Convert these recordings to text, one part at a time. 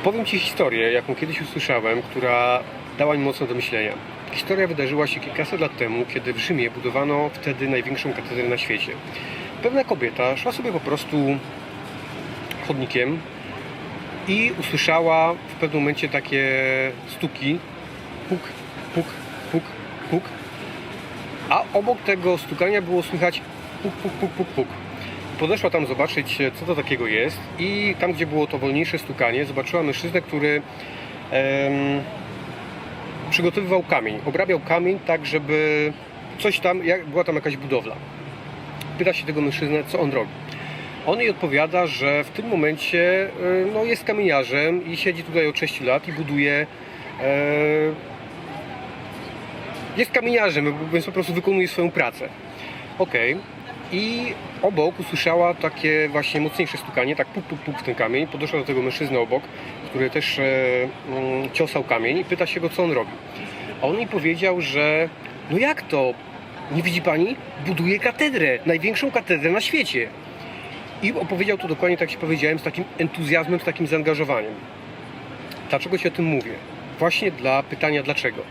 Opowiem Ci historię, jaką kiedyś usłyszałem, która dała mi mocno do myślenia. Historia wydarzyła się kilkaset lat temu, kiedy w Rzymie budowano wtedy największą katedrę na świecie. Pewna kobieta szła sobie po prostu chodnikiem i usłyszała w pewnym momencie takie stuki, puk, puk, puk, puk, a obok tego stukania było słychać puk, puk, puk, puk, puk. Podeszła tam zobaczyć, co to takiego jest, i tam, gdzie było to wolniejsze stukanie, zobaczyła mężczyznę, który przygotowywał kamień, obrabiał kamień tak, żeby coś tam, była tam jakaś budowla. Pyta się tego mężczyznę, co on robi. On jej odpowiada, że w tym momencie jest kamieniarzem i siedzi tutaj od 6 lat i buduje, jest kamieniarzem, więc po prostu wykonuje swoją pracę. Okej. I obok usłyszała takie właśnie mocniejsze stukanie, tak puk, puk, puk w ten kamień. Podeszła do tego mężczyzny obok, który też ciosał kamień, i pyta się go, co on robi. A on jej powiedział, że no jak to? Nie widzi pani? Buduje katedrę, największą katedrę na świecie. I opowiedział to dokładnie, tak jak powiedziałem, z takim entuzjazmem, z takim zaangażowaniem. Dlaczego Ci o tym mówię? Właśnie dla pytania dlaczego.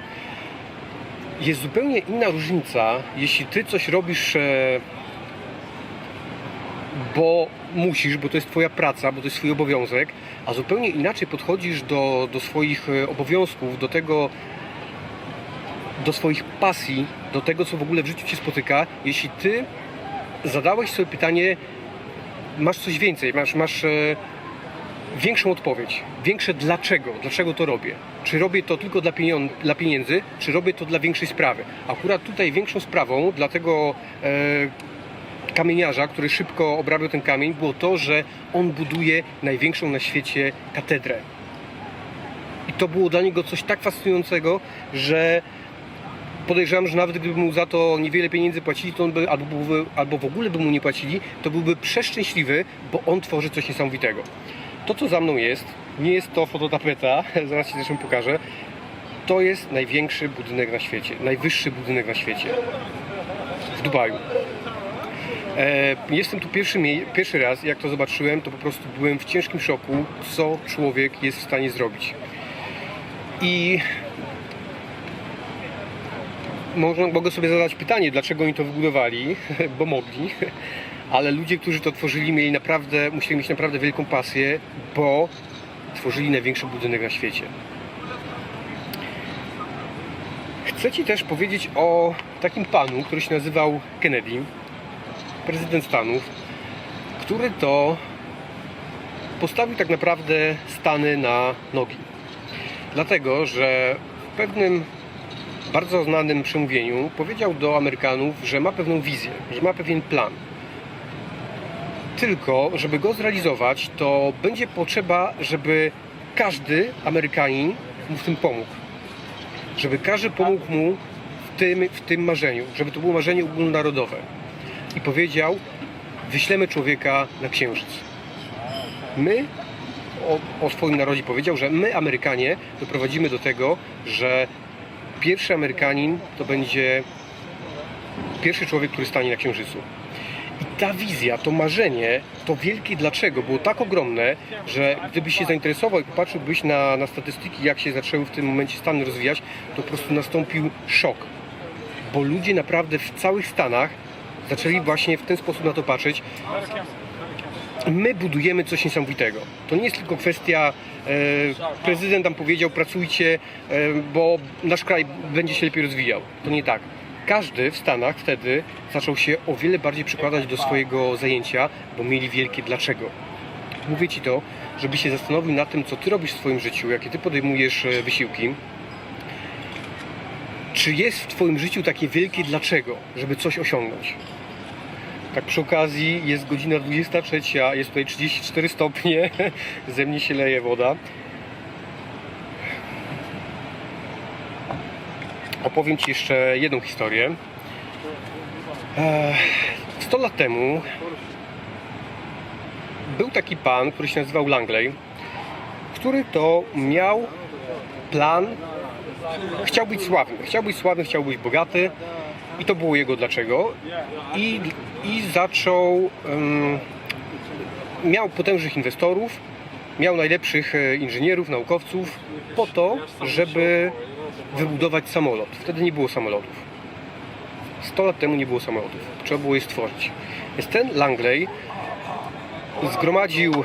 Jest zupełnie inna różnica, jeśli Ty coś robisz, bo musisz, bo to jest Twoja praca, bo to jest Twój obowiązek, a zupełnie inaczej podchodzisz do swoich obowiązków, do swoich pasji, do tego, co w ogóle w życiu Cię spotyka, jeśli Ty zadałeś sobie pytanie, masz coś więcej, masz większą odpowiedź, większe dlaczego to robię. Czy robię to tylko dla pieniędzy, czy robię to dla większej sprawy. Akurat tutaj większą sprawą dla tego kamieniarza, który szybko obrabiał ten kamień, było to, że on buduje największą na świecie katedrę. I to było dla niego coś tak fascynującego, że podejrzewam, że nawet gdyby mu za to niewiele pieniędzy płacili, to on by, albo w ogóle by mu nie płacili, to byłby przeszczęśliwy, bo on tworzy coś niesamowitego. To, co za mną jest, nie jest to fototapeta, zaraz Ci zresztą pokażę. To jest największy budynek na świecie, najwyższy budynek na świecie, w Dubaju. Jestem tu pierwszy raz, jak to zobaczyłem, to po prostu byłem w ciężkim szoku, co człowiek jest w stanie zrobić. I mogę sobie zadać pytanie, dlaczego oni to wybudowali, bo mogli, ale ludzie, którzy to tworzyli, musieli mieć naprawdę wielką pasję, bo tworzyli największy budynek na świecie. Chcę Ci też powiedzieć o takim panu, który się nazywał Kennedy, prezydent Stanów, który to postawił tak naprawdę Stany na nogi. Dlatego, że w pewnym bardzo znanym przemówieniu powiedział do Amerykanów, że ma pewną wizję, że ma pewien plan. Tylko, żeby go zrealizować, to będzie potrzeba, żeby każdy Amerykanin mu w tym pomógł. Żeby każdy pomógł mu w tym marzeniu, żeby to było marzenie ogólnonarodowe. I powiedział, wyślemy człowieka na Księżyc. My, o swoim narodzie powiedział, że my, Amerykanie, doprowadzimy do tego, że pierwszy Amerykanin to będzie pierwszy człowiek, który stanie na Księżycu. I ta wizja, to marzenie, to wielkie dlaczego było tak ogromne, że gdybyś się zainteresował i popatrzyłbyś na statystyki, jak się zaczęły w tym momencie Stany rozwijać, to po prostu nastąpił szok. Bo ludzie naprawdę w całych Stanach zaczęli właśnie w ten sposób na to patrzeć. My budujemy coś niesamowitego. To nie jest tylko kwestia, prezydent nam powiedział, pracujcie, bo nasz kraj będzie się lepiej rozwijał. To nie tak. Każdy w Stanach wtedy zaczął się o wiele bardziej przykładać do swojego zajęcia, bo mieli wielkie dlaczego. Mówię Ci to, żebyś się zastanowił nad tym, co Ty robisz w swoim życiu, jakie Ty podejmujesz wysiłki. Czy jest w Twoim życiu takie wielkie dlaczego, żeby coś osiągnąć? Tak przy okazji, jest godzina 23, jest tutaj 34 stopnie, ze mnie się leje woda. Opowiem Ci jeszcze jedną historię. 100 lat temu był taki pan, który się nazywał Langley, który to miał plan, chciał być sławny, chciał być bogaty, i to było jego dlaczego. I zaczął, miał potężnych inwestorów miał najlepszych inżynierów, naukowców po to, żeby wybudować samolot. Wtedy nie było samolotów. 100 lat temu nie było samolotów. Trzeba było je stworzyć. Więc ten Langley zgromadził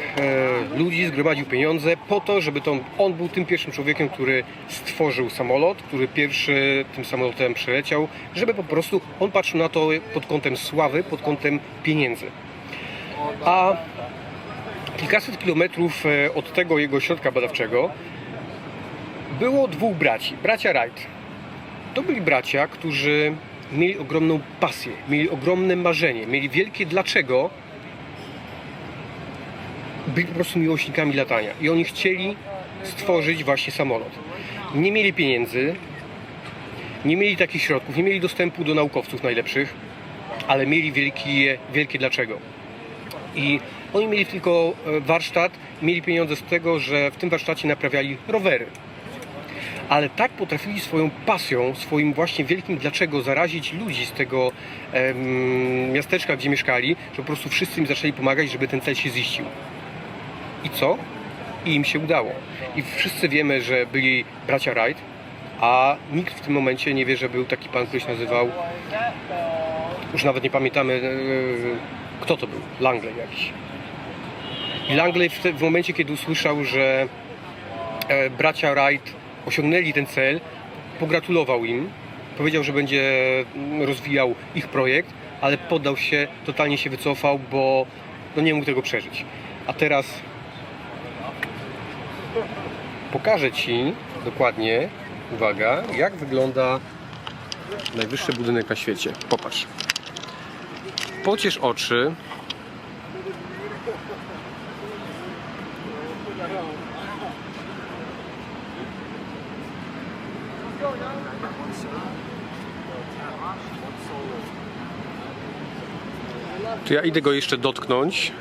ludzi, zgromadził pieniądze po to, żeby on był tym pierwszym człowiekiem, który stworzył samolot, który pierwszy tym samolotem przyleciał, żeby po prostu on patrzył na to pod kątem sławy, pod kątem pieniędzy. A kilkaset kilometrów od tego jego ośrodka badawczego było dwóch braci, bracia Wright. To byli bracia, którzy mieli ogromną pasję, mieli ogromne marzenie, mieli wielkie dlaczego. Byli po prostu miłośnikami latania i oni chcieli stworzyć właśnie samolot. Nie mieli pieniędzy, nie mieli takich środków, nie mieli dostępu do naukowców najlepszych, ale mieli wielkie dlaczego. I oni mieli tylko warsztat, mieli pieniądze z tego, że w tym warsztacie naprawiali rowery. Ale tak potrafili swoją pasją, swoim właśnie wielkim dlaczego zarazić ludzi z tego miasteczka, gdzie mieszkali, że po prostu wszyscy im zaczęli pomagać, żeby ten cel się ziścił. I co? I im się udało. I wszyscy wiemy, że byli bracia Wright, a nikt w tym momencie nie wie, że był taki pan, który się nazywał, już nawet nie pamiętamy, kto to był, Langley jakiś. I Langley w momencie, kiedy usłyszał, że bracia Wright osiągnęli ten cel, pogratulował im, powiedział, że będzie rozwijał ich projekt, ale poddał się, totalnie się wycofał, bo nie mógł tego przeżyć. A teraz pokażę Ci dokładnie, uwaga, jak wygląda najwyższy budynek na świecie. Popatrz. Pociesz oczy. To ja idę go jeszcze dotknąć.